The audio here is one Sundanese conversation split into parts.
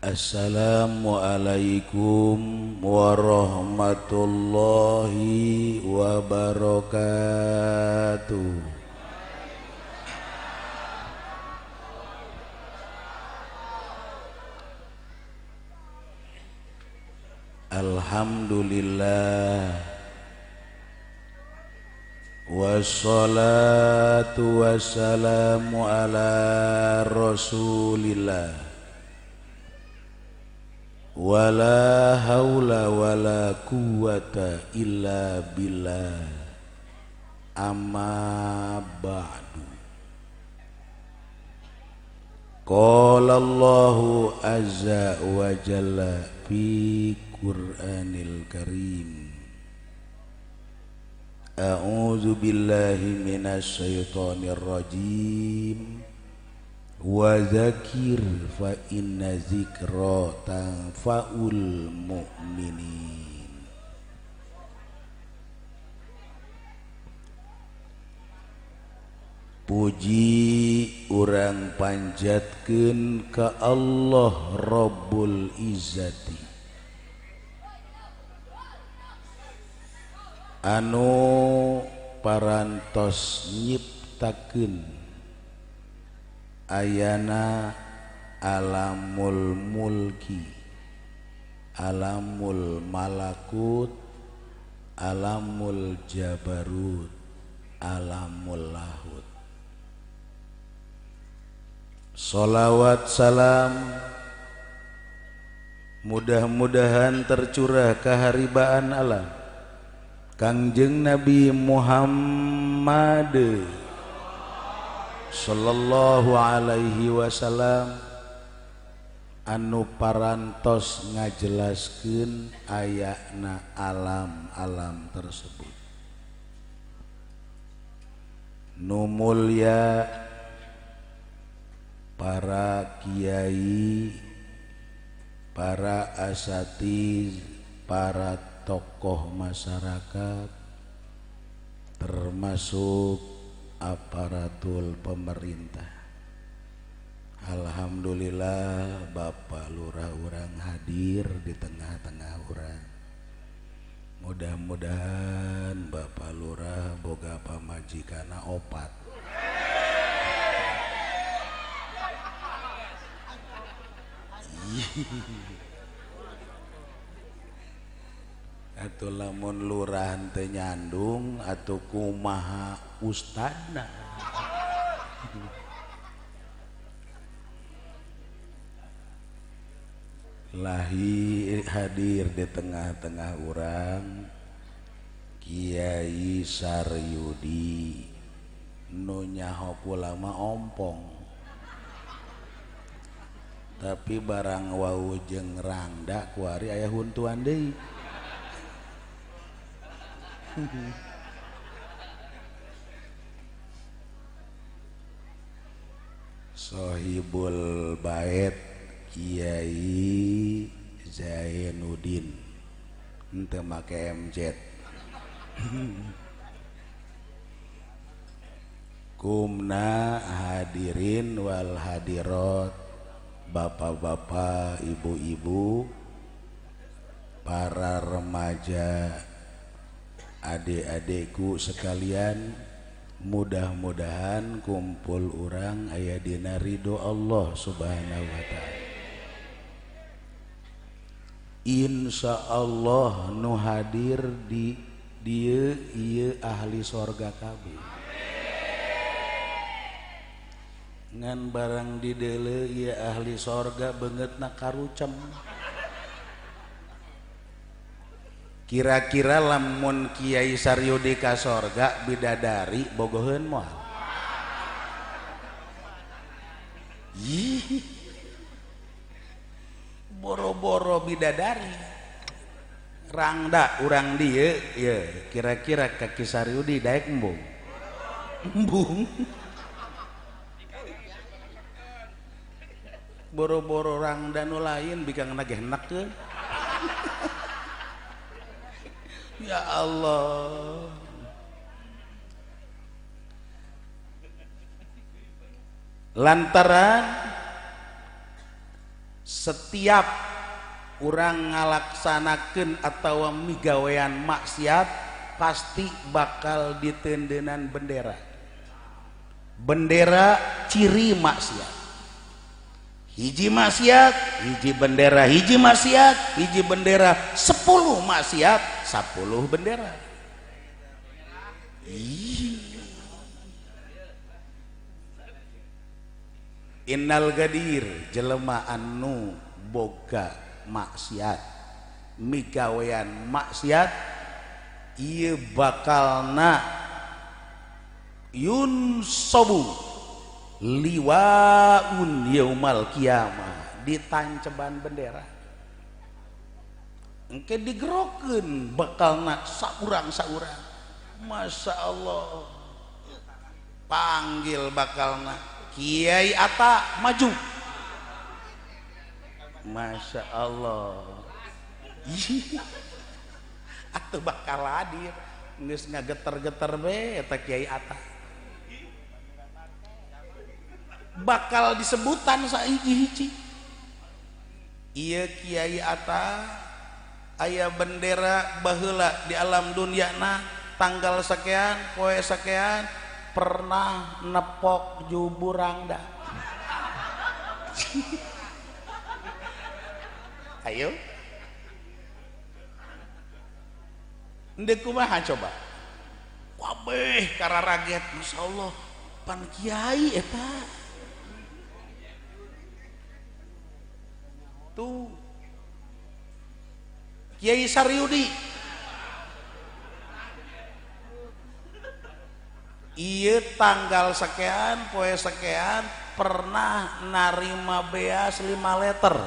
Assalamualaikum warahmatullahi wabarakatuh. Alhamdulillah wassalatu wassalamu ala rasulillah wala haula wala quwata illa billah amma ba'du. Qala Allahu azza wa jalla fi Qur'anil Karim. A'udzu billahi minasy syaithanir rajim. Wa dzakir fa inna dzikra tanfa'ul mu'minin. Puji urang panjatkeun ka Allah Rabbul Izzati anu parantos nyiptakeun ayana alamul mulki, alamul malakut, alamul jabarut, alamul lahut. Sholawat salam mudah-mudahan tercurah keharibaan alam Kangjeng Nabi Muhammad sallallahu alaihi wasallam anu parantos ngajelaskeun ayana alam-alam tersebut. Nu mulya para kiai, para asatiz, para tokoh masyarakat, termasuk aparatur pemerintah. Alhamdulillah Bapak Lurah urang hadir di tengah-tengah urang. Mudah-mudahan Bapak Lurah boga pamajikana opat. Atuh lamun lurah teu nyandung atuh kumaha ustadna. Lahi hadir di tengah-tengah urang Kiai Saryudi nu nyaho pula mah ompong, tapi barang wau jeung rangda kuari aya huntuan deui. Sohibul Bait Kiai Zainuddin henteu make MZ. Kumna hadirin wal hadirat, bapak-bapak, ibu-ibu, para remaja, adik-adikku sekalian, mudah-mudahan kumpul urang aya dina ridho Allah Subhanahu wa taala. Insyaallah nu hadir di dieu ieu ahli sorga kabeh. Ngan barang di deuleu ieu ahli sorga beungeutna karucem. Kira-kira lamun Kiai Saryudi ka sorga bidadari bogoheun moal. Yih, boro-boro bidadari rangda urang dieu ye kira-kira ka Ki Saryudi daek embung. Embung. Boro-boro rangda nu lain bikang nageh enak. Ya Allah, lantaran setiap orang ngalaksanakeun atawa migawean maksiat pasti bakal ditendenan bendera. Bendera ciri maksiat. Hiji maksiat, hiji bendera, hiji maksiat, hiji bendera, 10 maksiat, 10 bendera. Innal gadir jelema anu boga maksiat, migawean maksiat, ieu bakalna yunsobu liwaun yaumal kiamah, ditanceban bendera engke digerokeun bakalna saurang-saurang. Masya Allah, panggil bakalna Kiai Ata maju. Masya Allah, atuh bakal hadir geus ngageter-geter be eta Kiai Ata, bakal disebutan saiji-hiji. Ieu Kiai Ata aya bendera baheula di alam dunyana tanggal sakean poe sakean pernah nepok juburangda. Ayo ndek kumaha coba wabeh kararaget. Masya Allah pan kiai eta tuh Kiai Saryudi ieu tanggal sekian poe sekian pernah narima beas 5 liter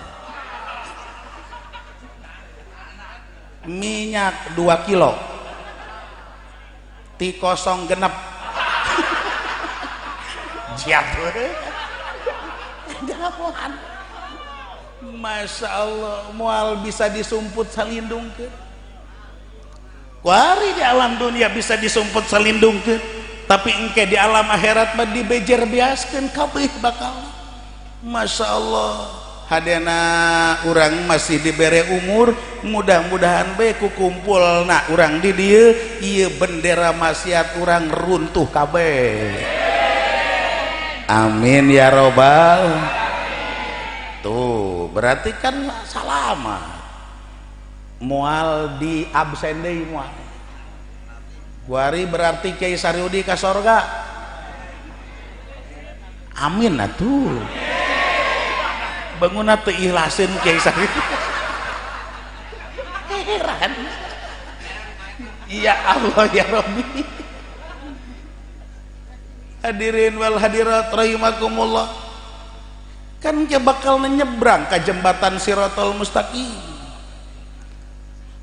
minyak 2 kilo ti kosong genep jatuh. Masya Allah, mual bisa disumput salindungkeun. Kuari di alam dunia bisa disumput salindungkeun, tapi engke di alam akhirat mah dibejer biaskeun kabeh bakal. Masya Allah, hadena urang masih dibere umur, mudah-mudahan bae kukumpulna urang di dieu ieu bendera maksiat urang runtuh kabeh. Amin ya robbal. Tuh berarti kan salama mual di absen deui mual. Kuari berarti Kiai Saryudi ka sorga. Amin atuh. Bangunna teu ikhlasin Kiai Saryudi. Heran. Ya Allah ya Rabbi. Hadirin wal hadirat rahimakumullah, kan ke bakal nyebrang ke jembatan Siratal Mustaqim,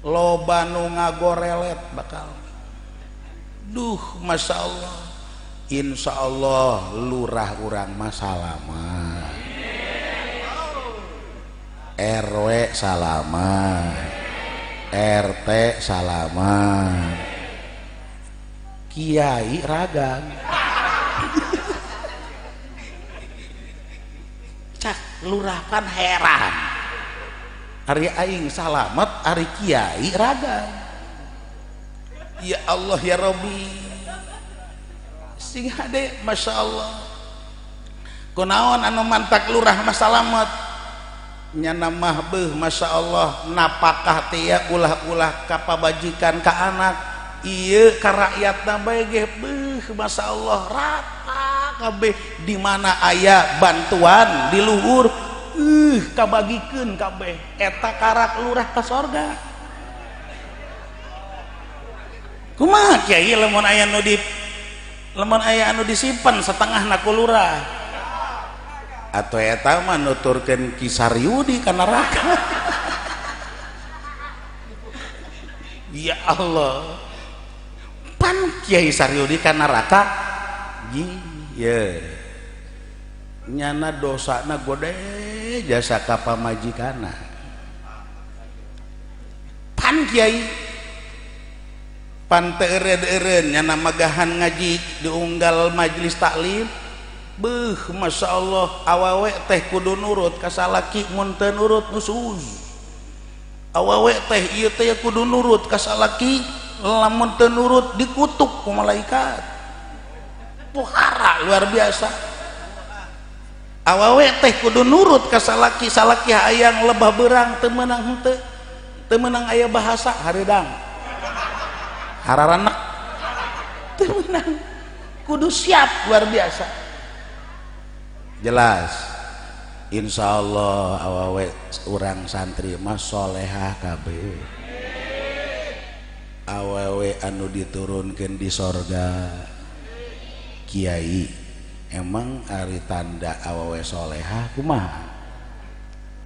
loba nu ngagorelet bakal. Duh, Masya Allah, insya Allah lurah urang mah salaman, RW salaman, RT salaman, Kiai ragang. Cak lurah kan heran, ari aing salamet, ari kiai raga. Ya Allah ya Rabbi, sing hade Masya Allah. Kunaon anu mantak lurah mah salamet nyana mah beuh Masya Allah napakah teh ya ulah-ulah ka pabajikan ka anak ieu ka rakyatna bae ge beuh Masya Allah rata kabeh. Di mana aya bantuan di luhur kabagikeun kabeh eta karak lurah ka sorga. Kumaha kiai lamun aya anu disimpen setengahna ku lurah atuh eta mah nuturkeun Ki Saryudi ka neraka. Ya Allah, pan Kiai Saryudi ka neraka ya nyana dosana gode jasa ka pamajikanna. Pan Kiai pan teu eureun-eureun nyana magahan ngaji diunggal majelis taklim beuh masya Allah awewe teh kudu nurut ka salaki mun teu nurut nusuz awewe teh ieu teh kudu nurut ka salaki lamun teu nurut dikutuk ku malaikat pohara luar biasa awewe teh kudu nurut ka salaki salaki hayang lebah beurang teu meunang henteu teu meunang aya bahasa hareudang hararanek teu meunang kudu siap luar biasa jelas insyaallah awewe urang santri mah solehah kabeh awewe anu diturunkeun di sorga kiai emang ari tanda awewe solehah kumaha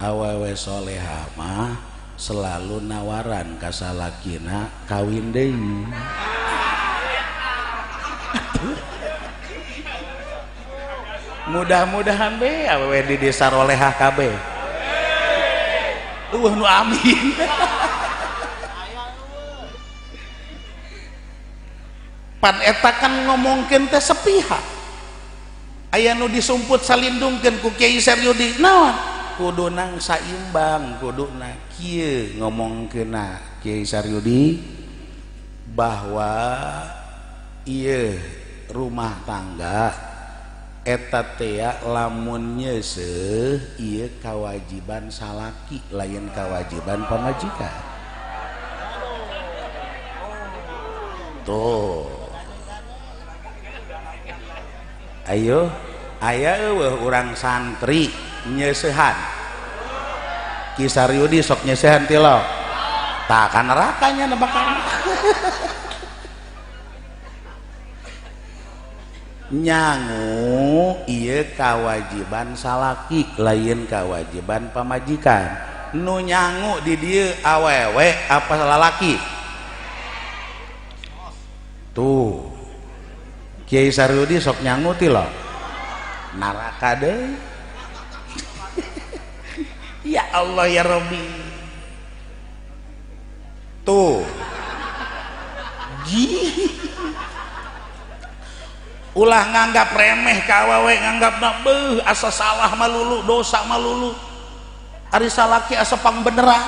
awewe solehah mah selalu nawaran ka salakina kawin deui mudah-mudahan be awewe di desa rolehah kabeh nu amin pan eta kan ngomongkeun teh sepihak aya nu disumput salindungkeun ku Kiai Saryudi naon kuduna saimbang kuduna kieu ngomongkeunna Kiai Saryudi bahwa ieu rumah tangga eta teh lamun nyeuseuh ieu kawajiban salaki lain kawajiban pamajikan tuh ayo aya eueuh urang santri nyeuseuhan Ki Saryudi sok nyeuseuhan ti lo tah ka nerakanya nebakan nyangu ieu kawajiban salaki lain kawajiban pamajikan nu nyangu di dieu awewe apa lalaki tuh Kiai Saryudi sok nyangu ti lo naraka deui ya Allah ya Rabbi tuh ulah nganggap remeh ka awewe nganggapna beuh asa salah malulu dosa malulu ari salaki asa pang beneran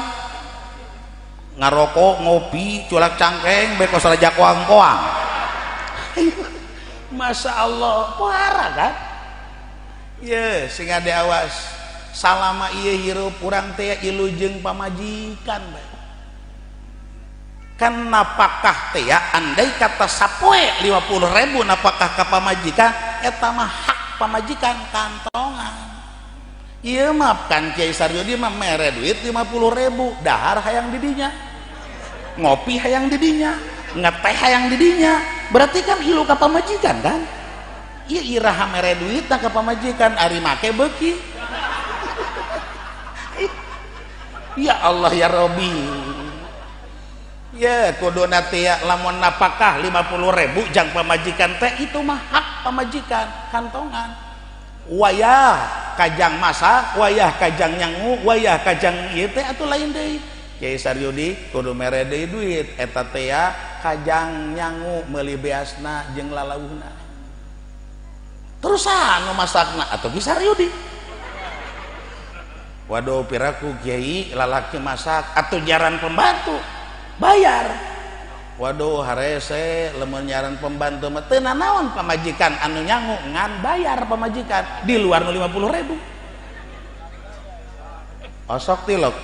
ngarokok ngopi culak cangkeng beko salaja koang-koang Masya Allah pohara kan ye sing ade awas salama ieu hirup urang teh ilujeng pamajikan bae kan napakah teh ya andai kata sapoe 50.000 napakah ka pamajikan eta mah hak pamajikan kantongan ieu mah kan Kiai Saryudi mah mere duit 50.000 dahar hayang didinya ngopi hayang didinya ngeteh hayang didinya berarti kan hilu ka pamajikan kan ieu iraha mere duit ka pamajikan ari make beuki ya Allah ya Rabbi ya kuduna teh lamun napakah 50.000 jang pamajikan teh itu mah hak pamajikan kantongan wayah kajang masak wayah kajang nyangu wayah kajang ieu teh atuh lain deui Kiai Saryudi kudu mere deui duit eta teh kajang nyangu meuli beasna jeung lalauhna terus anu masakna atuh Ki Saryudi waduh piraku Kiai lalaki masak atuh jaran pembantu bayar waduh harese lemun nyaran pembantu mah teu naon pamajikan anu nyangu ngan bayar pamajikan di luar nu 50.000 osok tilok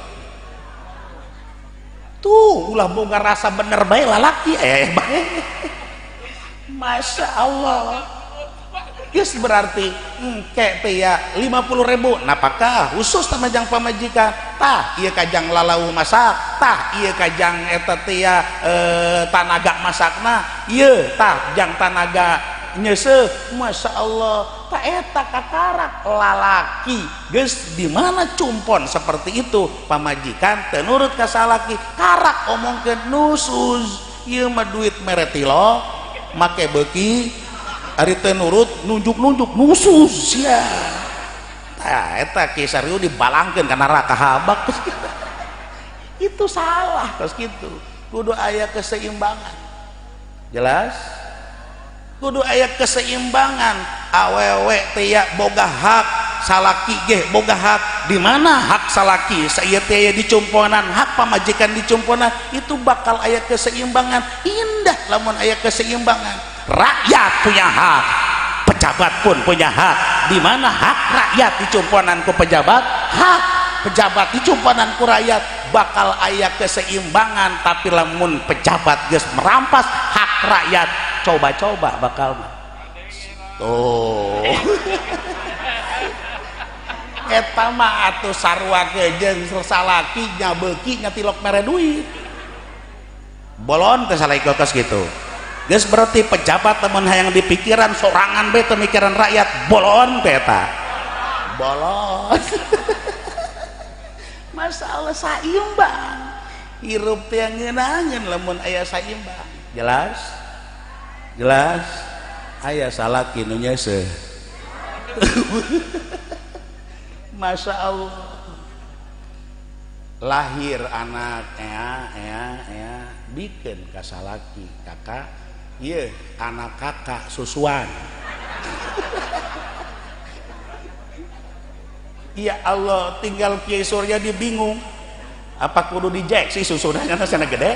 tuh ulah boga rasa bener bae lalaki bae Masya Allah geus berarti engke teh ya 50.000 napakah khusus tamajang pamajikan tah ieu kajang lalau masak tah ieu kajang eta teh ya tanaga masakna ieu tah jang tanaga nyeuseuh Masya Allah tah eta kakarak lalaki geus di mana cumpon seperti itu pamajikan teu nurut ka salaki karak omongkeun nusus ieu mah duit mere tilo make beuki ari teh nurut nunjuk-nunjuk nusus ya tah eta Kiai Saryudi dibalangkeun ka neraka habak itu salah tos kitu kudu aya keseimbangan jelas kudu aya keseimbangan awewe teh boga hak, salaki ge boga hak. Di mana hak salaki? Saya teh dicumponan, hak pamajikan dicumponan, itu bakal aya keseimbangan. Indah lamun aya keseimbangan. Rakyat punya hak, pejabat pun punya hak. Di mana hak rakyat dicumponan ku pejabat, hak pejabat dicumponan ku rakyat, bakal aya keseimbangan. Tapi lamun pejabat geus merampas hak rakyat, coba-coba bakal tuh eta mah atuh sarua jeung salaki nya beuki nya tilok mere duit bolon teh salaikokos gitu. Geus berarti pejabat temen hayang dipikiran sorangan be teu mikiran rakyat, bolon teh eta bolon. Masalah saimbang hirup teh ngeunaheun lamun aya saimbang. Jelas jelas aya salaki nu nyeuseum. Masya Allah, lahir anak bikin kasalaki kakak, iya anak kakak susuan. Ya Allah, tinggal Kiai Suryadi bingung, apa kudu dijek sih susunan karena sana gede.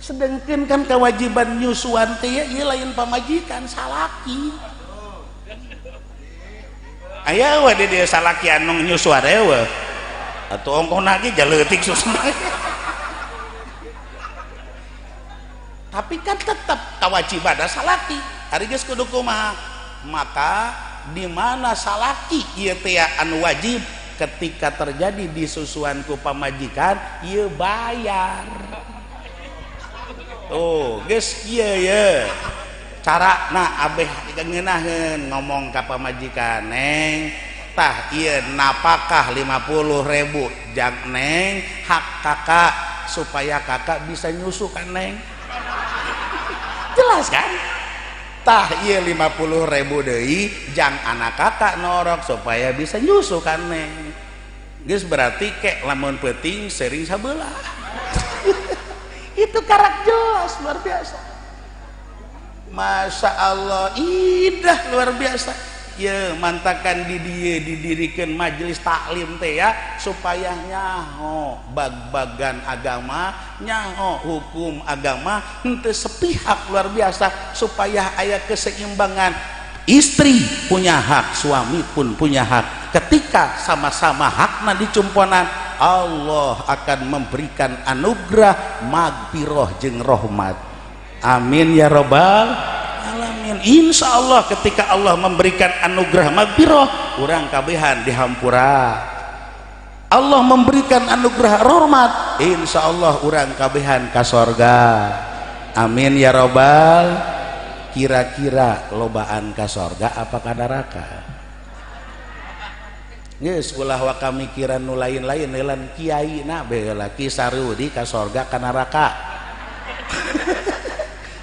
Sedangkan kan kewajiban nyusuan teh ieu lain pamajikan salaki. Aya we di salaki anu nyusuan aya we. Atuh ongkona ge jaleutik susuna. Tapi kan tetap kewajiban salaki. Ari geus kudu kumaha? Maka di mana salaki ieu teh anu wajib ketika terjadi di susuan ku pamajikan ieu bayar. Tuh, geus kieu ye. Carana abeh ngeunaheun ngomong ka pamajikan, "Neng, tah ieu napakah 50.000 jang Neng hak kakak supaya kakak bisa nyusu kan Neng." Jelas kan? Tah ieu 50.000 deui jang anak kakak norok supaya bisa nyusu kan Neng. Geus berarti kek lamun peuting sering sabelah. Itu karak jelas luar biasa. Masya Allah, indah luar biasa. Ya mantakan di dia didirikan majelis taklim teh ya supaya nyaho bag-bagan agama, nyaho hukum agama henteu sepihak luar biasa supaya aya keseimbangan. Istri punya hak, suami pun punya hak. Ketika sama-sama hakna dicumponan, Allah akan memberikan anugerah magfirah jeung rahmat. Amin ya robbal alamin. Insya Allah ketika Allah memberikan anugerah magfirah, urang kabehan dihampura. Allah memberikan anugerah rahmat, insya Allah urang kabehan ka sorga. Amin ya robbal. Kira-kira lobaan ka sorga apa ka neraka? Geus ulah wa kamikiran nu lain-lain eulan kiai na beula Ki Sarudi ka sorga ka neraka.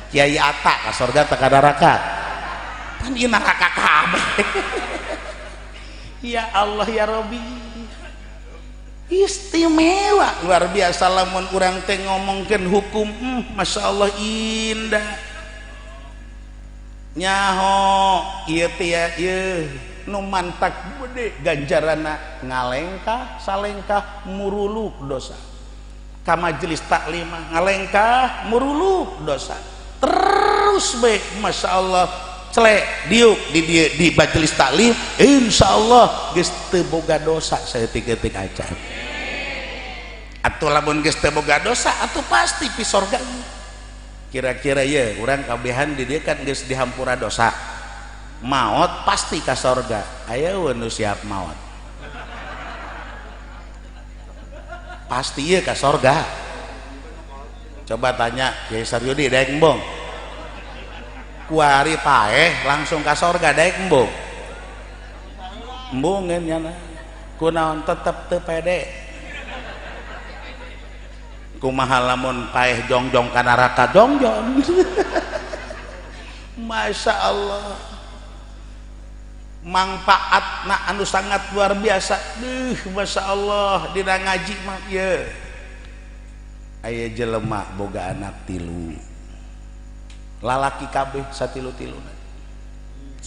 Kiai Atta ka sorga teh ka neraka. Pan ieu neraka kabeh. Ya Allah ya Rabbi. Istimewa luar biasa lamun urang teh ngomongkeun hukum, Masya Allah indah. Nyaho ieu teh ieu nu mantak gede ganjaranna ngalengkah salengkah muruluk dosa. Ka majelis taklim ngalengkah muruluk dosa. Terus be Masya Allah celek diuk di majelis taklim, insya Allah geus teu boga dosa saeutik-eutik acan. Atuh lamun geus teu boga dosa atuh pasti pi sorga. Kira-kira ya urang kabehan di dieu kan geus dihampura dosa. Maot pasti ka sorga. Aya nu siap maot. Pasti ieu ka sorga. Coba tanya Kiai Saryudi daek embong. Kuari paeh langsung ka sorga daek embong. Embongeun nya. Kunaon tetep teu pede. Kumaha lamun paeh jongjong ka neraka jongjong. Masya Allah. Manfaatna anu sangat luar biasa. Masya Allah dina ngaji mah ye. Aya jelema boga anak 3. Lalaki kabeh satilu-tiluna.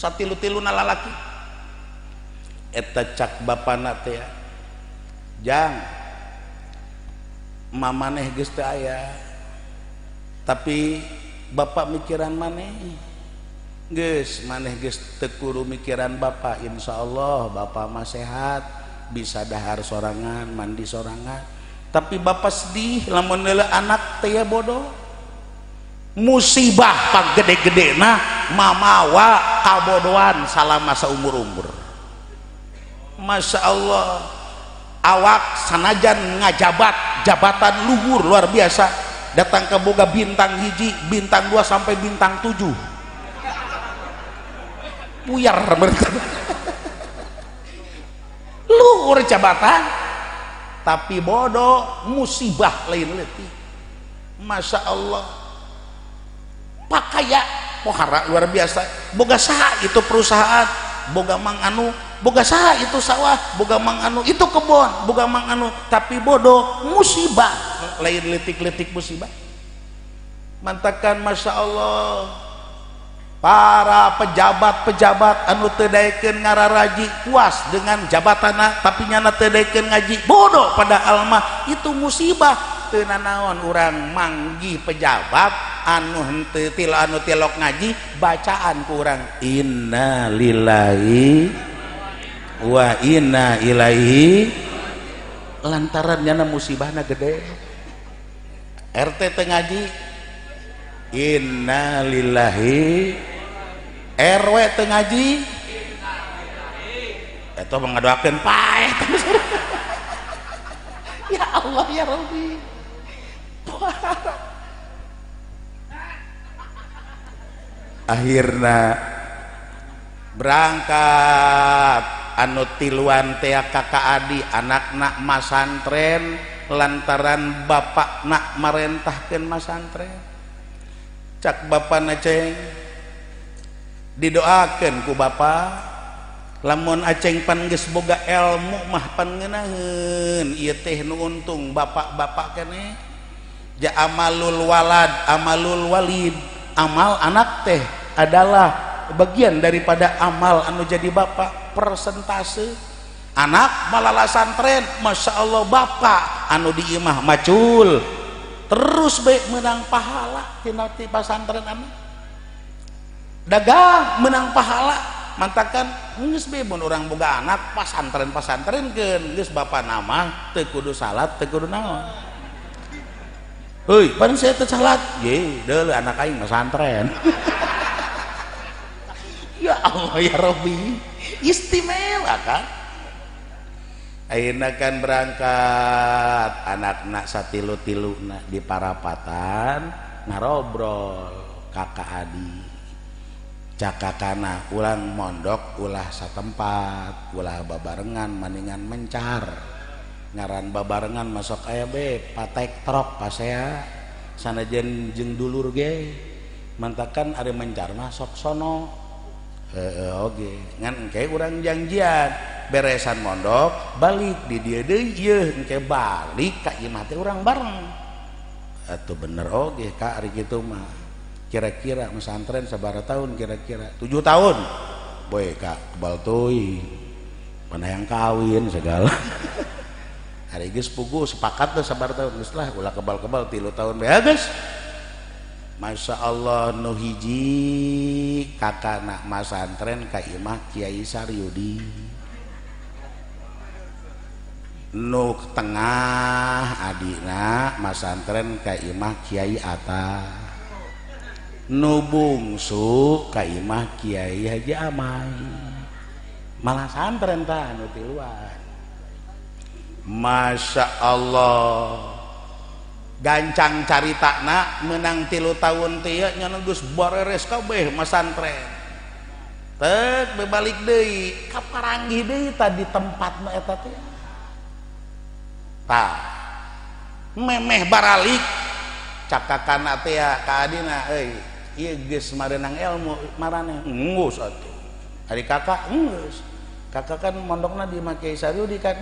satilu-tiluna lalaki eta cak bapana teh jang mamaneh geus teu aya tapi bapak mikiran maneh geus maneh geus teu kudu mikiran bapak insyaallah bapak mah sehat bisa dahar sorangan mandi sorangan tapi bapak sedih lamun heula anak teh bodoh musibah pang gede-gedena mamawa kabodohan salama saumur-umur. Masya Allah awak sanajan ngajabat jabatan luhur luar biasa datang ke boga bintang hiji bintang 2 sampai bintang 7 puyar mereka luhur jabatan tapi bodoh musibah lain leutik. Masya Allah pakaya pohara luar biasa boga saha itu perusahaan boga mang anu boga saha itu sawah boga mang anu itu kebon boga mang anu tapi bodoh musibah lain letik-letik musibah mantakan. Masya Allah para pejabat-pejabat anu teu daekeun ngararaji puas dengan jabatana tapi nyana teu daekeun ngaji bodoh pada alma itu musibah teu nanaon urang manggih pejabat anu henteu anu tilok ngaji bacaan ku urang inna lillahi wa inna ilaihi lantaran nyana musibahna gede RT teu ngaji inna lillahi RW teu ngaji eta ngadoakeun paeh ya Allah ya Rabbi akhirna berangkat anu tiluan teh kakak adi anakna masantren lantaran bapak nak marentahkeun masantren cak bapana ceng didoakeun ku bapak lamun aceng pan geus boga ilmu mah pan ngeunaheun ieu teh nu untung bapak-bapak keneh ja amalul walad amalul walid amal anak teh adalah bagian daripada amal anu jadi bapak persentase anak malala santren Masya Allah bapak anu di imah macul terus baik menang pahala tina ti pasantren anu dagang menang pahala mantakan geus bae mun urang boga anak pasantren-pasantrenkeun geus bapa nama teu kudu salat teu kudu naon heuy pan saya teu salat ye deuleu anak aing pesantren ya Allah ya Rabbi istimewa kan ayeuna kan berangkat anak-anak satilu-tiluna di parapatan ngarobrol kakak adi cakakana ulang mondok ulah satempat ulah babarengan maningan mencar ngaran babarengan masuk aya be patek trok pasea sanajan jeung dulur ge mantakan ari mencar mah sok sono oge ngan engke urang janjian beresan mondok balik di dieu deui yeuh engke balik ka ieu mah teh urang bareng atuh bener oge ka ari kitu mah kira-kira pesantren sabaraha tahun kira-kira 7 tahun boy ka kebal teuing mana yang kawin segala hari geus puguh sepakat teh sabaraha tahun geus lah ulah kebal-kebal 3 tahun bae geus. Masya Allah nu hiji kakana masantren ka imah Kiai Saryudi nu tengah adina masantren ka imah Kiai Ata nu bungsu ka imah Kiai Haji Amai malah santren tah nu tiluan. Masya Allah gancang caritana menang 3 tahun teh nya geus bareres kabeh masantren teuk bebalik deui kaparanggih deui tadi tempatna eta teh tah memeh baralik cakakana teh ka adina euy ieu geus marenang ilmu marane geus atuh ari kakak geus kakak kan mondokna di Kiai Saryudi kan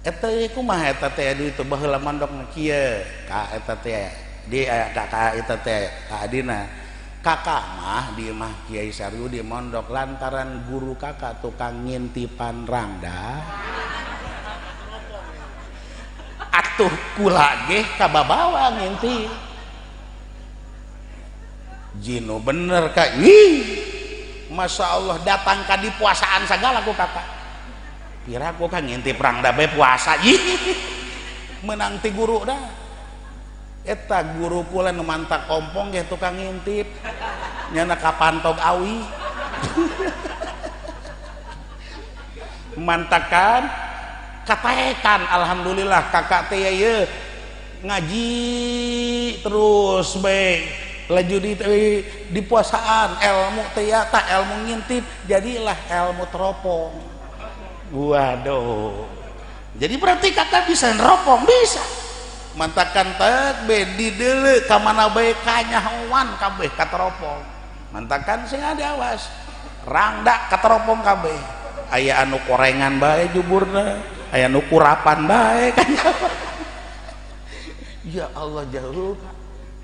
eta kumaha eta teh di itu baheula mondokna kieu ka eta teh di ka eta teh ka adina kakak mah di mah Kiai Saryu di mondok lantaran guru kakak tukang ngintipan rangda atuh kula ge kababawa ngintip jino bener kak Masya Allah datang ka di puasaan segala ku kakak kira ku kan ngintip rangda be puasa menang ti guru dah eta guru kula nu mantak kompong ge tukang ngintip nyana kapantog awi mantakan katekan alhamdulillah kakak teh ye ngaji terus baik laju di puasaan ilmu teh tak ilmu ngintip jadilah ilmu teropong waduh jadi berarti kakak bisa neropong bisa mantakan tek bedi deule ka mana bae kanyahoan kabeh kateropong mantakan sing ada awas rangda kateropong kabeh aya anu korengan bae juburna aya anu kurapan bae kanyahoan ya Allah jauh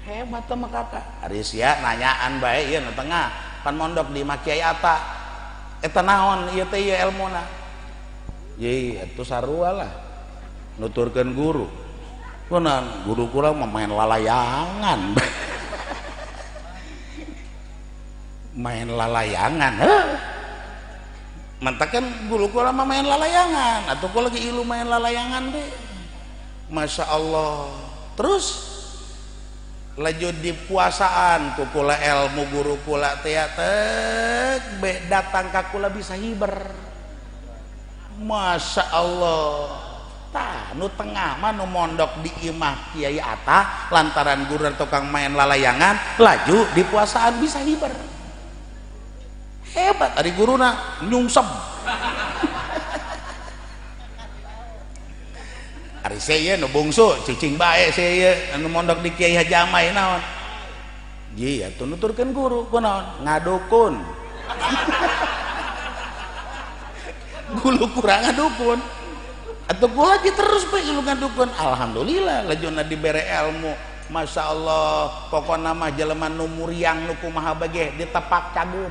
hebat mah kakak ari sia nanyaan bae ieu nu tengah pan mondok di Kiai Ata eta naon ieu teh ieu ilmuna ye atuh sarua lah nuturkeun guru kunan guru kula main lalayangan main lalayangan mantakan guru kula main lalayangan atau kula lagi ilu main lalayangan deh Masya Allah terus lanjut di puasaan kukula ilmu guru kula teatek datang ka kula bisa hiber Masya Allah tah nu tengah mah nu mondok di imah Kiai Ata lantaran guru tukang main lalayangan laju di puasaan bisa hiber hebat ari guruna nyungsem ari saya nu bungsu cicing bae saya nu mondok di Kiai Haji Amai naon ji atuh nuturkeun guru kunaon ngadukun gulu kurang ngadukun atau gua lagi terus bae ilu ngadukun alhamdulillah lajuna dibere ilmu Masya Allah pokokna mah jelema nu muriang nu kumaha bageh ditepak cagur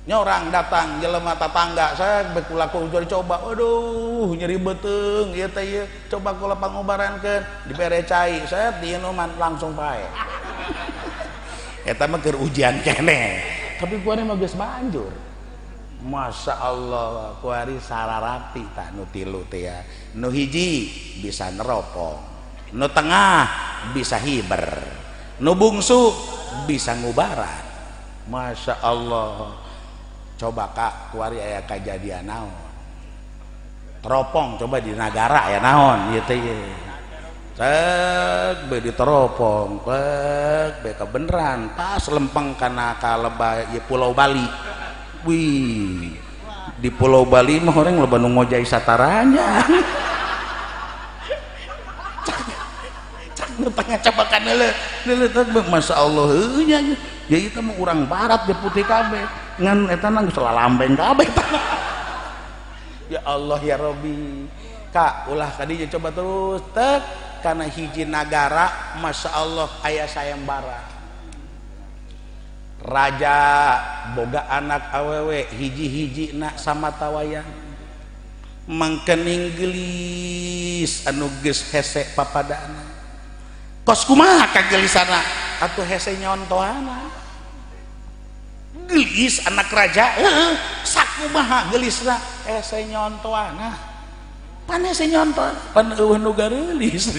nyorang datang jelema tatangga saya bekula kula coba aduh nyeri beuteung ieu teh ieu coba kula pangobarankeun dibere cai saya di minuman langsung pae eta mah keur ujian keneh tapi gua mah geus banjur Masya Allah kuari sararapi tak nu tilu teh ya nu hiji bisa neropong nu tengah bisa hiber nu bungsu bisa ngubaran Masya Allah coba kak kuari aya kajadian naon teropong coba di negara ya naon ieu teh cek be diteropong cek be kebeneran pas lempeng kana ka lebah Pulau Bali wih di Pulau Bali mah orang loba nu ngojai sataranya cak nu tengah cabakan heuleuh Masya Allah heuh nya ya itu mah urang barat di putih kabeh ngan eta nang geus lalambeng kabeh ya Allah ya Rabbi kak ulah kadinya coba terus tek kana hiji nagara Masya Allah aya sayembara raja boga anak awewe hiji-hiji nak sama tawayang mangkening gelis anu geus hese papadana kos kumaha kagelisana atuh hese nyontohana gelis anak raja sakumaha gelisna hese nyontohana pan hese nyontoh pan eueuh nu gareulis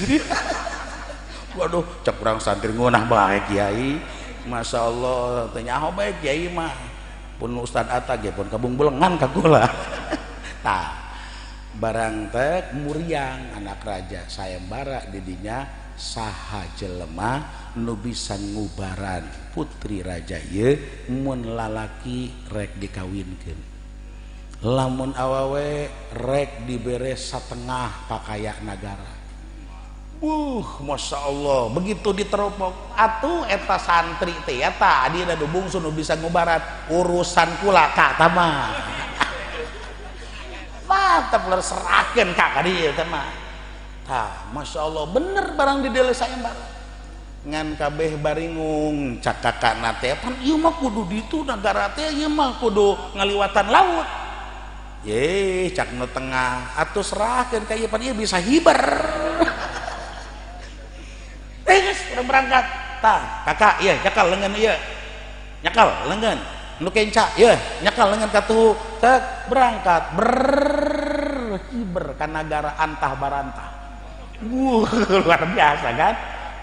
waduh cek urang santri ngeunah bae kiai Masya Allah ternyaho baik Kiai mah pun Ustad Atta ge pun kabung belengan ka kula tah barang tek muriang anak raja sayembara di dinya saha jelema nu bisa ngubaran putri raja ieu mun lalaki rek dikawinkeun lamun awewe rek dibere satengah pakaya nagara Masya Allah begitu diteropong atuh eta santri teh eta adina nu bungsu nu bisa ngubarat urusan kula ka mah mantap ler serakeun ka ka dieu teh mah tah Masya Allah bener barang di dele sayembara ngan kabeh baringung cak kakakna teh pan ieu mah kudu ditu nagara teh ieu mah kudu ngaliwatan laut ye cak nu tengah atuh serahkeun ka ieu pan ieu bisa hiber geus urang berangkat tah kakak ieu nyakal leungeun ieu nyakal leungeun nu kenca ieu nyakal leungeun katuhu tek berangkat hiber ka nagara antah barantah luar biasa kan.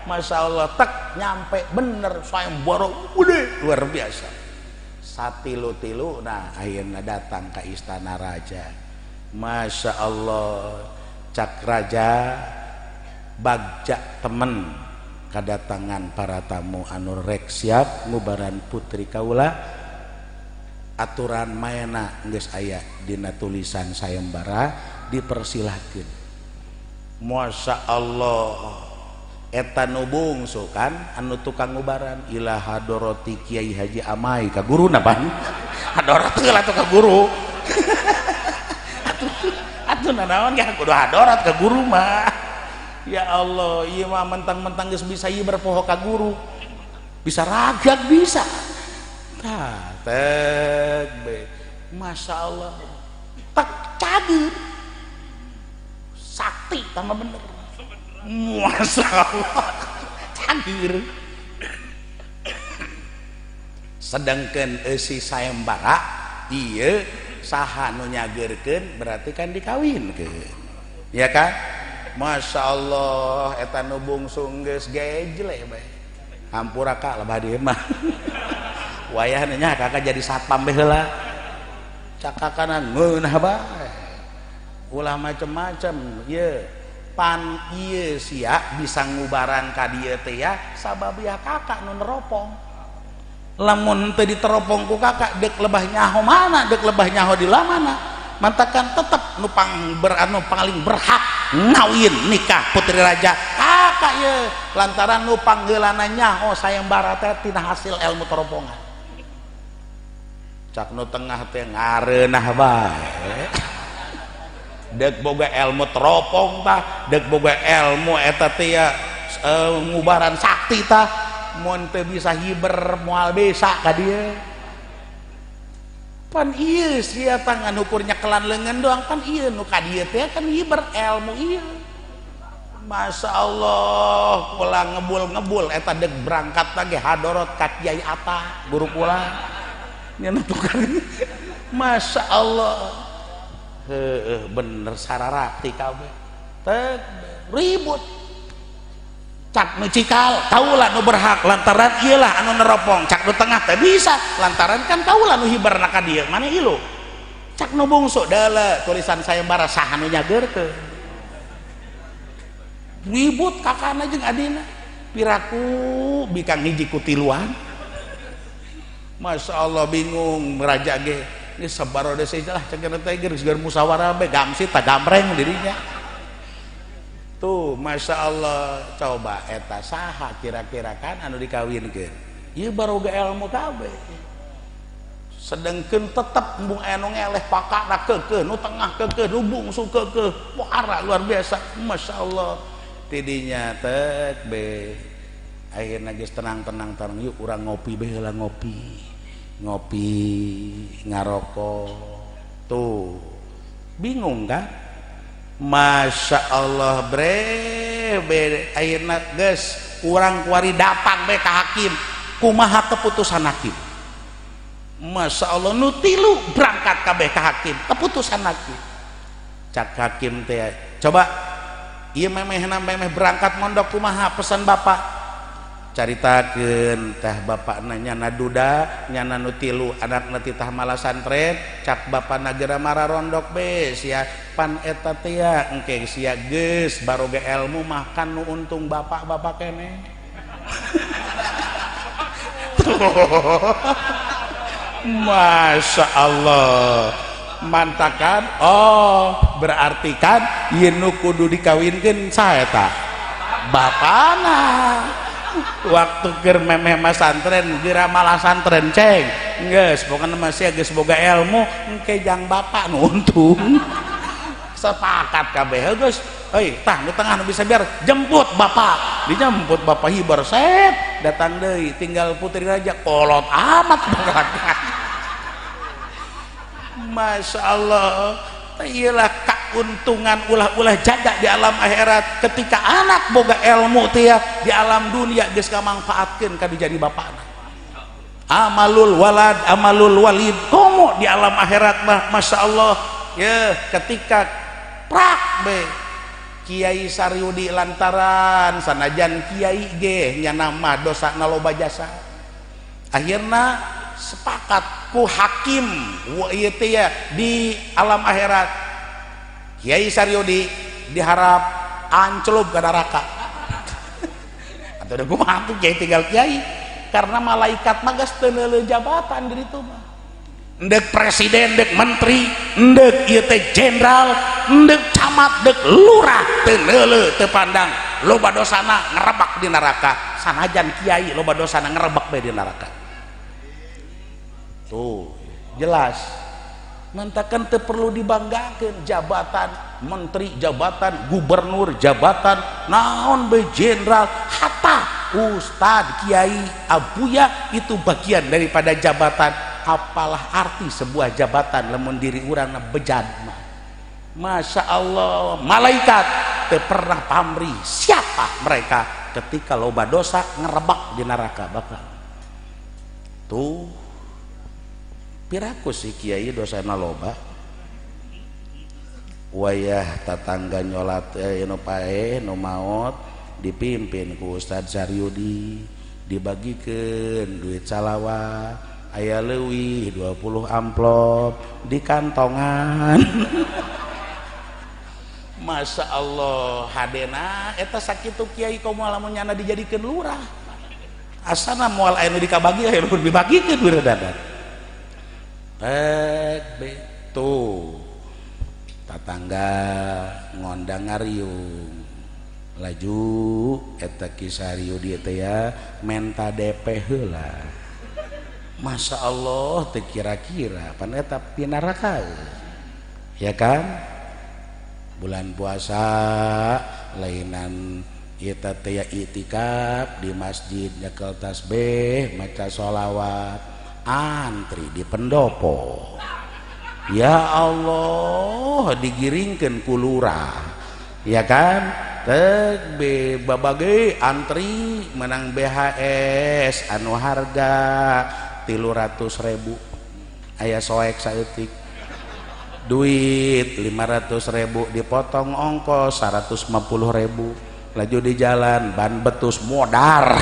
Masya Allah tek nyampe bener sayembara gede luar biasa satilu-tilu nah akhirnya datang ke istana raja. Masya Allah cak raja bagja temen kedatangan para tamu anu rek siap ngubaran putri kaula aturan maena geus aya dina tulisan sayembara dipersilahkeun. Masya Allah eta nu bungsu kan anu tukang ngubaran ila hadoroti Kiai Haji Amai ka guruna pan hadorat heula atuh ka guru atuh nanaon ya kudu hadorat ka guru mah ya Allah ieu mah mentang-mentang geus bisa ieu berpoho ka guru bisa ragak bisa tah teh be Masya Allah tak cager sakti tambah bener. Masya Allah cager sedangkan si sayembara iya saha nu nyageurkeun berarti kan dikawinkeun ya kan. Masya Allah eta nu bungsu geus gejle bae hampura ka lah bade mah wayahna nya kakak jadi satpam bae heula cak kakana ngeunah bae ulah macem-macem ye pan ieu sia bisa ngubaran ka dieu teh ya sababia kakak nu neropong lamun teu diteropong ku kakak deuk lebah nyaho mana deuk lebah nyaho di lamana mantakan tetep nu paling berhak ngawin nikah putri raja kakak ye lantaran nu panggeulana nyaho sayembara teh tina hasil ilmu teropongan cak nu tengah teh ngareunah bae dek boga ilmu teropong tah dek boga ilmu eta teh ya ngubaran sakti tah mun teu bisa hiber moal besa ka dieu pan ieu sia tangan ukurnya kelan leungeun doang pan ieu nu ka dieu teh kan hiber ilmu ieu. Masya Allah pulang ngebul eta dek berangkat lagi hadorot ka Kiai Ata guru kula nya tukang Masya Allah bener sararakti kabeh teh ribut cak nu cikal kaula nu berhak lantaran ieu lah anu neropong cak nu tengah teh bisa lantaran kan kaula nu hiberna ka dieu mane ilu cak nu bungsu deuleu tulisan sayembara saha nu nyageurkeun ribut kakana jeung adina piraku bikang hiji kutiluan. Masya Allah bingung raja ge ini sabaro desa lah cengkeun teh geus musyawarah be gamsit tak gamreng dirinya tuh. Masya Allah coba eta saha kira-kira kan anu dikawinkeun ieu baroga ilmu kabeh sedengkeun tetep embung anu ngeleh pakana keukeuh nu tengah keukeuh nu bungsu keukeuh wara luar biasa. Masya Allah tidinya teh be akhirna geus tenang-tenang yuk urang ngopi bae heula ngopi ngarokok tuh bingung kan. Masya Allah bre akhirna geus urang kuari dapang be ka hakim kumaha keputusan hakim. Masya Allah nu tilu berangkat kabeh ka hakim keputusan hakim cak hakim teh coba ieu memehna berangkat mondok kumaha pesan bapak caritakeun teh bapakna nyana duda nyana nu tilu anakna ti tah malasantren cak bapana geura mararondok be sia pan eta teh ya engke sia geus baroga ilmu mah kan nu untung bapak-bapak keneh. Masya Allah mantakan oh berarti kan ieu nu kudu dikawinkeun saeta bapana waktu keur memeh mah santren geura malah santren ceng geus pokona mah sia geus boga ilmu engke jang bapak nu untung sepakat kabeh geus euy tah nu tengah nu bisa biar jemput bapak dijemput bapak hibar set datang deui tinggal putri raja kolot amat berangkat. Masya Allah, iyalah keuntungan ulah-ulah jaga di alam akhirat ketika anak boga ilmu tia di alam dunia geus kamangpaatkeun kadu jadi bapana. Amalul walad amalul walid komo di alam akhirat mah Masya Allah ya ketika prak be Kiai Saryudi lantaran sanajan Kiai ge nya nama dosa naloba jasa akhirna sepakat ku hakim ieu teh ya di alam akhirat Kiai Saryudi diharap anclub ke neraka atau udah kumaha tuh Kiai tinggal Kiai karena malaikat mah geus teu neuleuh jabatan di ditu mah endek presiden endek menteri endek ieu teh jenderal endek camat endek lurah teu neuleuh teu pandang loba dosana ngerebak di neraka sanajan kiai loba dosana ngerebak bae di neraka tuh jelas mantakan teu perlu dibanggakeun jabatan menteri jabatan gubernur jabatan naon bae jenderal hatta ustad kiai abuya itu bagian daripada jabatan. Apalah arti sebuah jabatan lamun diri urang bejad mah. Masya Allah, malaikat teu pernah pamrih siapa mereka ketika loba dosa ngerebak di neraka bakal tuh piraku si kiai dosana loba wayah tatangga nyolat nu paeh nu maot dipimpin ku Ustadz Saryudi dibagikeun duit salawat aya leuwih 20 amplop di kantongan. Masya Allah hadena eta sakitu kiai komo lamun nyana dijadikeun lurah asana moal aya nu dikabagi aya nu dibagikeun wiradadan tuh tatangga ngondang ngariung laju eta Ki Saryudi teh ya menta DP heula. Masya Allah teu kira-kira pan eta pinaraka ya kan bulan puasa lainan eta teh itikaf di masjid nyekel tasbih maca sholawat antri di pendopo ya Allah digiringkeun ku lurah ya kan teh babage antri menang BHS anu harga 300.000 aya soek saeutik duit 500.000 dipotong ongkos 150.000 laju di jalan ban betus modar.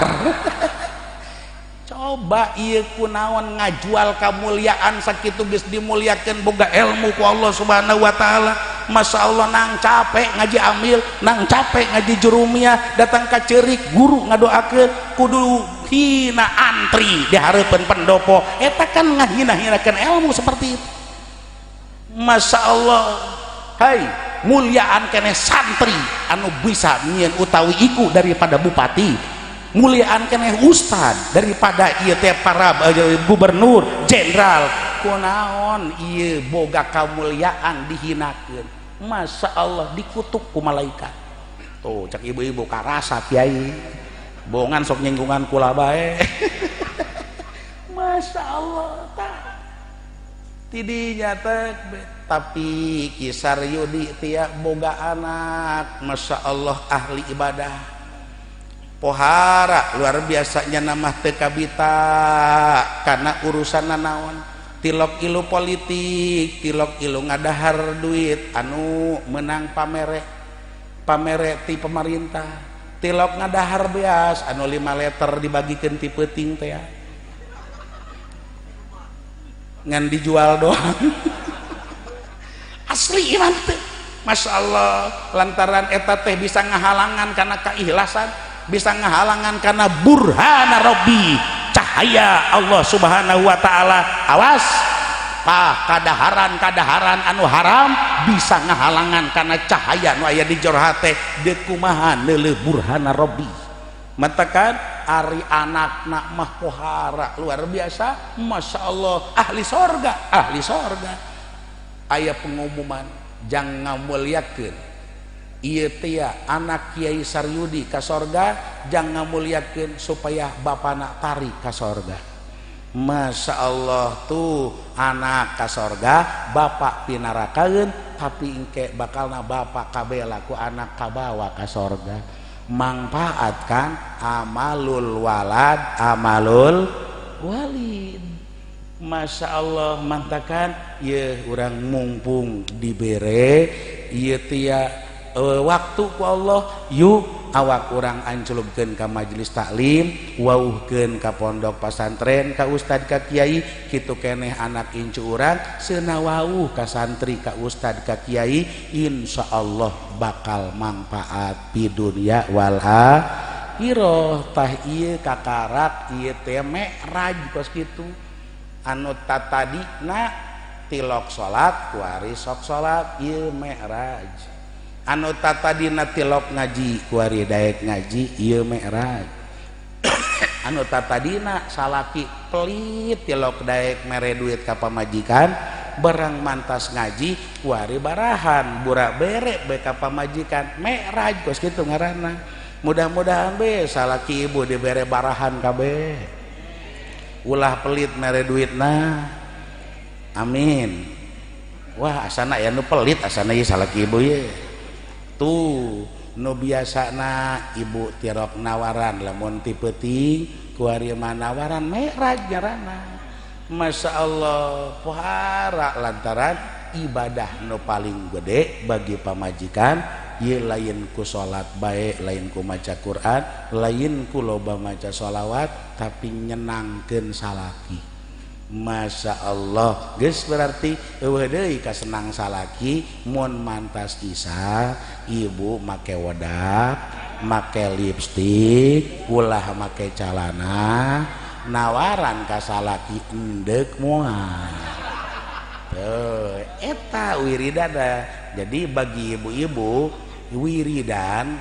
Coba ieu kunaon ngajual kamuliaan sakitu geus dimuliakeun boga ilmu ku Allah Subhanahu wa taala. Masya Allah nang capek ngaji amil nang capek ngaji jurumiyah datang ka ceurik guru ngadoakeun kudu hina antri di hareupeun pendopo eta kan ngahina-hinakeun ilmu seperti itu. Masya Allah hai muliaan keneh santri anu bisa nyieun utawi iku daripada bupati muliaan keneh ustad daripada ieu teh para gubernur jenderal kunaon ieu boga kamuliaan dihinakeun. Masya Allah dikutuk ku malaikat tuh cek ibu-ibu karasa kiai bohongan sok nyinggungan kula bae. Masya Allah tak tidinya teh tapi Ki Saryudi tia boga anak Masya Allah ahli ibadah pohara luar biasanya nama teu kabita karena urusan naon tilok ilu politik tilok ilu ngadahar duit anu menang pamere ti pemerintah tilok ngadahar beas anu 5 liter dibagikeun ti peuting teh ngan dijual doang. Asli iman teh Masya Allah lantaran eta teh bisa ngahalangan karena keikhlasan bisa ngahalangan karena burhana Rabbi cahaya Allah Subhanahu wa taala. Awas kadaharan anu haram bisa ngahalangan karena cahaya nu aya di jero hate deuk kumaha neuleuh burhana Rabbi. Matakan ari anakna mah pohara luar biasa Masya Allah ahli sorga aya pengumuman jangan ngamuliakeun ieu teh anak Kiai Saryudi ka sorga jang ngamuliakeun supaya bapana tari ka sorga. Masya Allah tuh anak ka sorga bapak pinarakaeun tapi engke bakalna bapak kabeh laku anak kabawa ka sorga. Manfaatkan amalul walad amalul walid. Masya Allah mantakan ya urang mumpung dibere ieu tia waktu ku Allah yuk awak urang anculubkeun ka majelis taklim wauhkeun ka pondok pasantren ka ustad ka kiai kitu keneh anak incu urang seuna wauh ka santri ka ustad ka kiai insyaallah bakal manfaat di dunia wal akhirah. Tah ieu kakarak ieu teh mi'raj kos kitu anu tatadina tilok salat kuari sok salat ieu mi'raj, anu tatadina tilok ngaji kuari daek ngaji ieu mi'raj, anu tatadina salaki pelit tilok daek mere duit ka pamajikan barang mantas ngaji kuari barahan burak bere be ka pamajikan mi'raj kos kitu ngaranna. Mudah-mudahan be salaki ibu dibere barahan kabeh ulah pelit mere duitna amin. Wah asana ya nu pelit asana ieu salaki ibu ye tuh nu biasana ibu tirok nawaran lamun ti peuting ku ari nawaran mi'raj ngaranna. Masya Allah pohara lantaran ibadah nu paling gede bagi pamajikan ieu lain ku salat bae lain ku maca Quran lain ku loba maca sholawat tapi nyenangkeun salaki. Masya Allah geus berarti eueuh deui ka senang salaki mun mantas isa ibu make wedak make lipstik ulah make calana nawaran ka salaki endek moal tuh eta wiridana. Jadi bagi ibu-ibu wiridan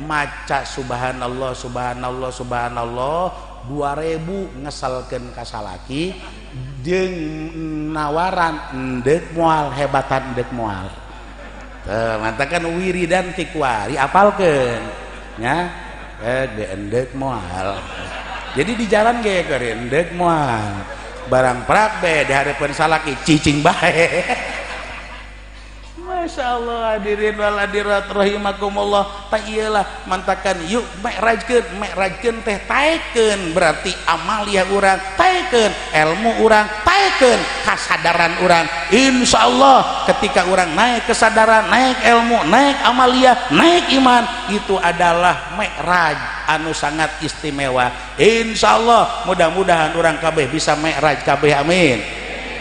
maca subhanallah subhanallah subhanallah 2000 ngesalkeun ka salaki jeung nawaran endek moal hebatan endek moal. Teu mantakan wiridan ti kuari apalkeun nya ge endek moal. Jadi di jalan ge keur endek moal barang prak be di hareupeun salaki cicing bae. Masya Allah hadirin wal hadirat rahimakumullah. Tak iyalah mantakan yuk mi'rajkeun teh taekeun berarti amalia urang taekeun ilmu urang taekeun kasadaran urang. Insyaallah ketika urang naik kesadaran naik ilmu naik amalia naik iman itu adalah mi'raj anu sangat istimewa. Insyaallah mudah-mudahan urang kabeh bisa mi'raj kabeh amin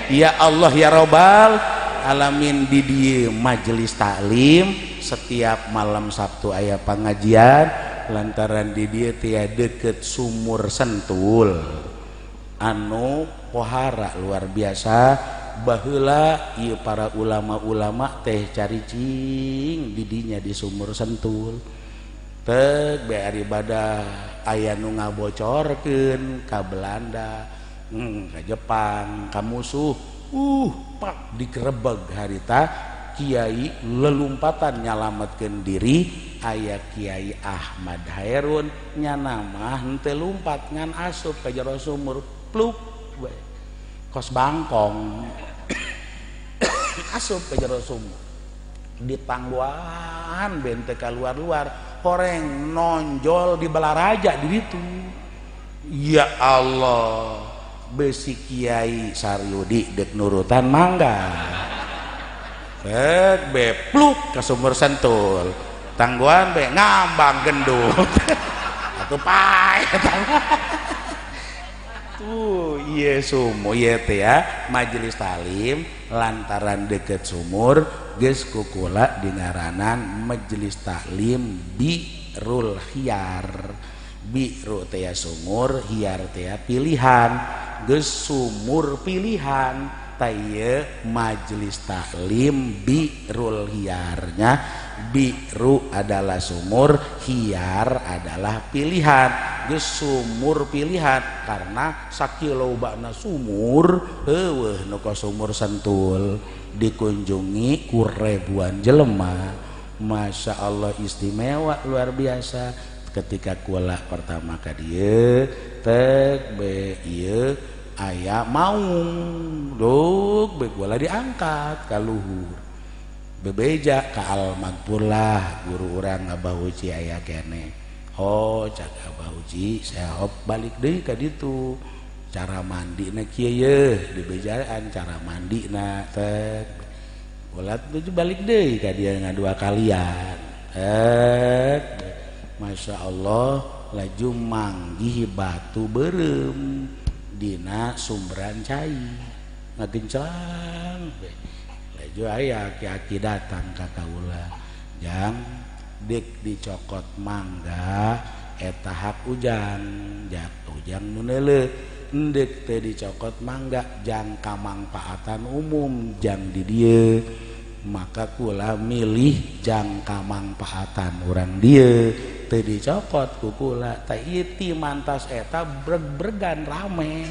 ya Allah ya Rabbal alamin. Di dieu majelis taklim setiap malam Sabtu aya pengajian lantaran di dieu teh deket sumur Sentul anu pohara luar biasa. Baheula ieu para ulama-ulama teh caricing di dinya di sumur Sentul teh be ari bada aya nu ngabocorkeun ka Belanda ka Jepang ka musuh pak dikerebeg harita kiai lelumpatan nyalametkeun diri aya Kiai Ahmad Hairun nyana mah henteu lumpat ngan asup ka jero sumur pluk we kos bangkong asup ka jero sumur di tangguan bente keluar-luar horeng nonjol di balaraja di ditu. Ya Allah besi Kiai Saryudi dek nurutan mangga be pluk ke sumur Sentul tangguan be ngambang gendut atuh pae tuh ieu sumur ieu teh ya majelis talim lantaran deket sumur geus kukula dingaranan majelis taklim Birul Khiyar. Biru teh sumur hiar teh pilihan geus sumur pilihan taya majelis taklim Birul Khiyarnya. Biru adalah sumur hiar adalah pilihan geus sumur pilihan karena sakilobana sumur heueuh nu ka sumur Sentul dikunjungi ku ribuan jelema Masya Allah istimewa luar biasa. Ketika kula pertama ka dieu tek be ieu aya maung duk be kula diangkat ka luhur bebeja ka almagpur lah guru urang Abah Uci aya kene. Oh cak Abah Uci saya balik deui ka ditu cara mandi na kieu ye dibejaan cara mandi na tek kula tuju balik deui ka dia ngadua kalian Masya Allah laju manggih batu berem dina sumberan cai ngagencang laju aya aki-aki datang ka kaula jang dek dicokot mangga eta hak ujang jak ujang nu neuleuh endek teh dicokot mangga jang kamangpaatan umum jang di dieu maka kula milih jang kamangpaatan urang dieu teu dicokot ku kula tah ieu ti mantas eta breg-bregan rame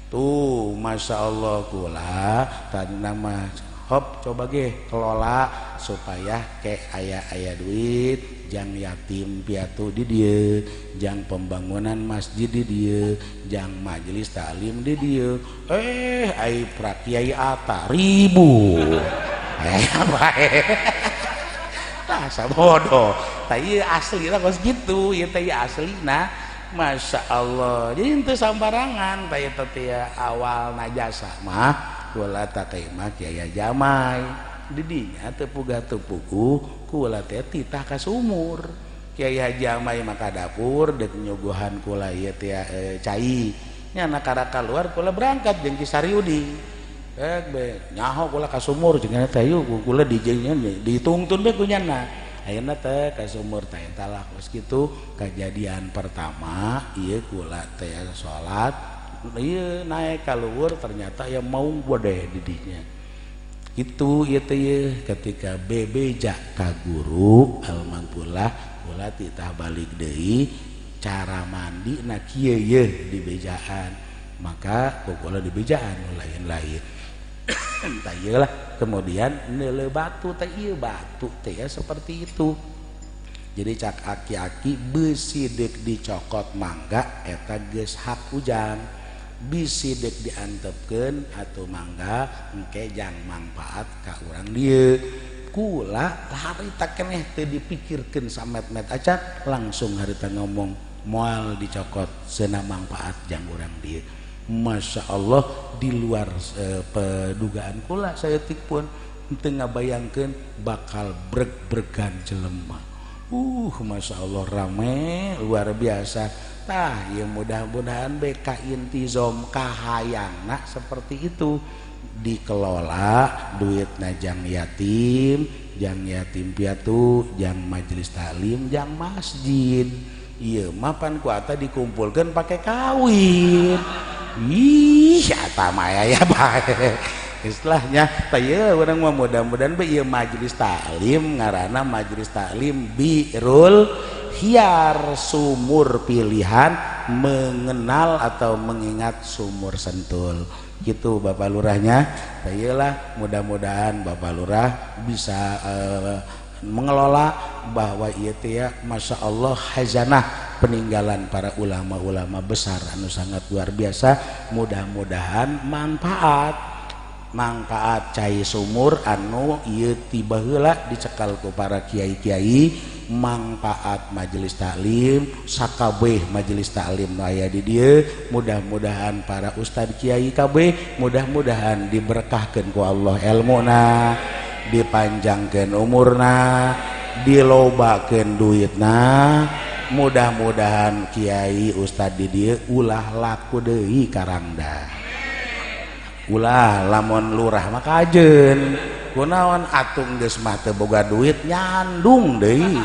tuh Masya Allah kula tadi nama hop coba ge kelola supaya ke aya duit jang yatim piatu di dieu jang pembangunan masjid di dieu jang majelis taklim di dieu ai prakiai ata ribu tah bodoh tah ieu asli lah kos gitu ieu teh aslina Masya Allah jadi henteu sambarangan tah eta teh awal najasa mah kula tak mah kiai jamai di dinya teu puga-pugu kula teh titah ka sumur kiai jamai maka dapur dek nyuguhan kula ieu teh cai nya nakara kaluar kula berangkat jeung Ki Sariudi be nyaho kula ka sumur jeung eta yeuh kula dijengnya ditungtun be ku nyana ayeuna teh ka sumur teh eta lah geus kitu kejadian pertama ieu kula teh salat ieu naik ka luhur ternyata ya mau gede di dinya itu ieu teh ketika bebeja ka guru almangpullah kula titah balik deui cara mandi na kieu yeuh di bejaan maka kula di bejaan lain-lain entah iyalah kemudian neuleuh batu teh ieu batu teh ya seperti itu jadi cak aki-aki besi dek dicokot mangga eta geus hak ujang bisi dek diantepkeun atuh mangga engke jang mangpaat ka urang dieu kula harita keneh teu dipikirkeun samet-met acak langsung harita ngomong moal dicokot seuna mangpaat jang urang dieu Masya Allah di luar pedugaan kula saya pun teu ngabayangkeun bakal breg-bregan jelema Masya Allah rame luar biasa tah ya mudah-mudahan beka intizom kahayangna seperti itu dikelola duitna jang yatim piatu jang majelis taklim jang masjid ieu mapan kuata dikumpulkeun pake kawin eta mah ya bae istilahnya tah ieu urang mah mudah-mudahan be ieu majelis taklim ngaranna majelis taklim Birul Khiyar sumur pilihan mengenal atau mengingat sumur sentul gitu Bapak Lurahnya tah ieulah mudah-mudahan Bapak Lurah bisa mengelola bahwa ieu teh ya Masya Allah khazanah peninggalan para ulama-ulama besar anu sangat luar biasa mudah-mudahan manfaat cai sumur anu ieu tiba heula dicekal ku para kiai-kiai manfaat majelis taklim sakabeh majelis taklim aya di dieu mudah-mudahan para ustad kiai kabeh mudah-mudahan diberkahkeun ku Allah ilmuna dipanjangkeun umurna dilobakeun duitna mudah-mudahan kiai ustad di dieu ulah laku deui karangda ulah lamun lurah mah kajeun kunaon atung geus mah teu boga duit nyandung deui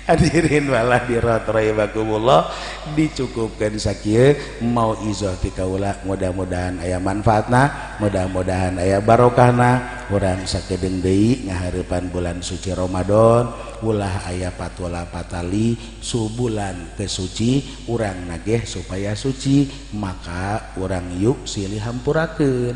hadirin wala rahimakumullah dicukupkan sakieu mau izoh ti kaula mudah-mudahan aya manfaatna mudah-mudahan aya barokahna urang sakedeung deui ngahareupan bulan suci Ramadan ulah aya patwala patali subulan ke suci urang nageh supaya suci maka urang yuk silih hampurakeun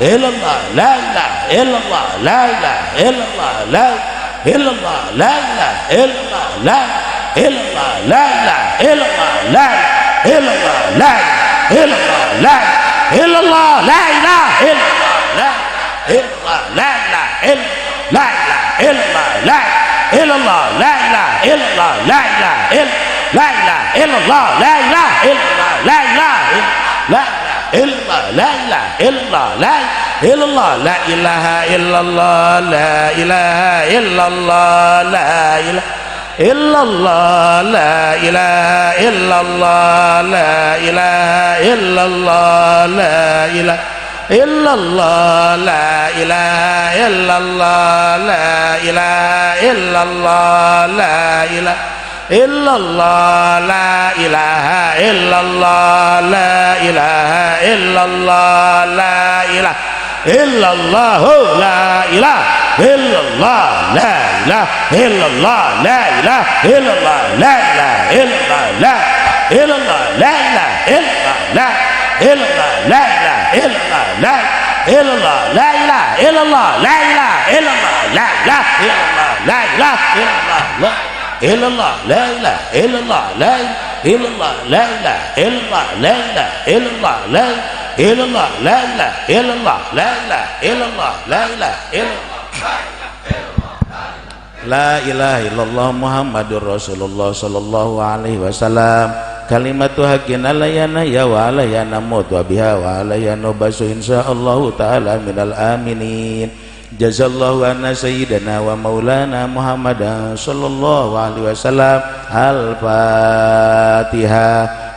illallah la ilaha illallah la ilaha illallah la illallah la ilaha illallah la illallah la ilaha illallah la illallah la illallah la illallah la ilaha illallah la illallah la ilaha illallah la ilaha illallah la illallah la ilaha illallah la ilaha illallah la ilaha illallah la ilaha illallah la ilaha illallah la illallah la ilaha illallah la ilaha illallah la ilaha illallah la ilaha illallah la ilaha illallah la ilaha illallah la ilaha illallah la ilaha illallah la ilaha illallah la ilaha illallah la ilaha illallah la ilaha illallah la ilaha illallah la ilaha illallah la ilaha illallah la ilaha illallah la illallah la ilaha illallah la illallah la ilaha illallah la illallah la ilaha illallah la ilaha illallah la ilaha illallah la ilaha illallah illallah la ilaha illallah la illallah la ilaha illallah la ilaha illallah la illallah la ilaha illallah la ilaha illallah la ilaha illallah la ilaha illallah Muhammadur Rasulullah sallallahu alaihi wasallam kalimatu haqqin alayana ya wa alayana mut wa biha wa alayana basu insyaallah taala minal aminin. Jazallahu anna sayyidana wa maulana Muhammadan sallallahu alaihi wasallam. Al-Fatihah.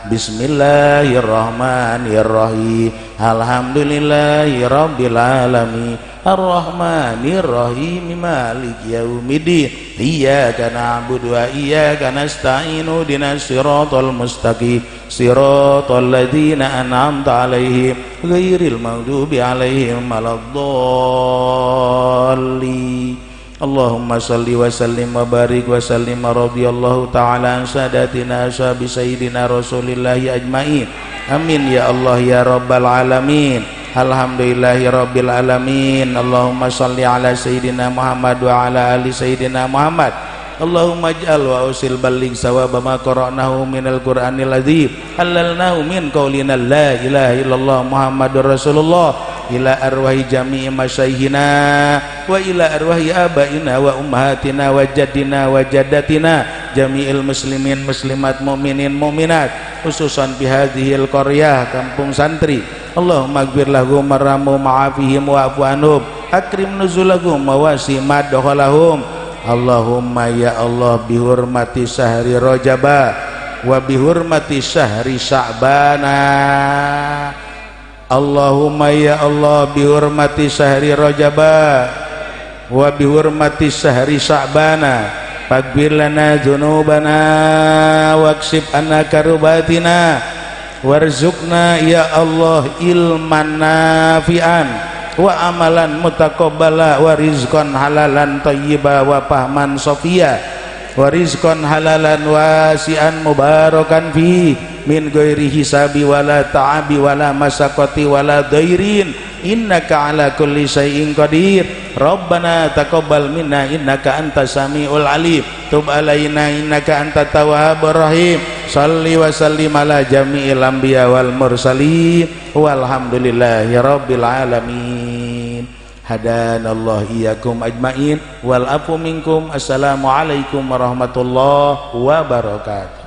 Bismillahirrahmanirrahim. Alhamdulillahi rabbil alamin. Ar-Rahmanir-Rahim. Maliki yaumiddin. Iyyaka na'budu wa iyyaka nasta'in. Ihdinas siratal mustaqim. Siratal ladzina an'amta 'alaihim ghairil maghdubi 'alaihim waladdallin. Allahumma salli wa sallim wa barik wa sallim radhiyallahu ta'ala an sadatina ashabi sayyidina rasulillahi ajmain. Amin ya Allah ya rabbal alamin. Alhamdulillahi rabbil alamin. Allahumma salli ala sayyidina Muhammad wa ala ali sayyidina Muhammad. Allahumma ij'al wa usil balligh sawaba ma qara'nahu minal qur'anil adzim halalnahu min qaulina la ilaha illallah Muhammadur Rasulullah ila arwahi jami'i masyaihina wa ila arwahi abaina wa ummahatina wa jaddina wa jaddatina jami'il muslimin muslimat mu'minin mu'minat khususan bihadhil qaryah kampung santri. Allahumma ighfir lahum warhamhum ma'afihim wa'fu anhum akrim nuzulahum wa wasi' madkhalahum. Allahumma ya Allah bihurmati syahri Rajaba wa bihurmati syahri Sya'bana. Allahumma ya Allah bihurmati syahri Rajaba wa bihurmati syahri Sya'bana faghfir lana dzunubana wakshif anna karbatina warzuqna ya Allah ilman nafi'an wa amalan mutaqabbala wa rizqan halalan thayyiba wa fahman safiya wa rizqan halalan wasi'an mubarakan fi min ghairi hisabi wala ta'abi wala masaqati wala dhairin innaka ala kulli syai'in qadir. Rabbana taqabbal minna innaka antas samiul alim tub alaina innaka antat tawwabur rahim. Shalli wa sallim ala jami'il anbiya wal mursalin walhamdulillahi rabbil alamin. Hadanallahu iyyakum ajmain wal afu minkum. Assalamu alaikum warahmatullahi wabarakatuh.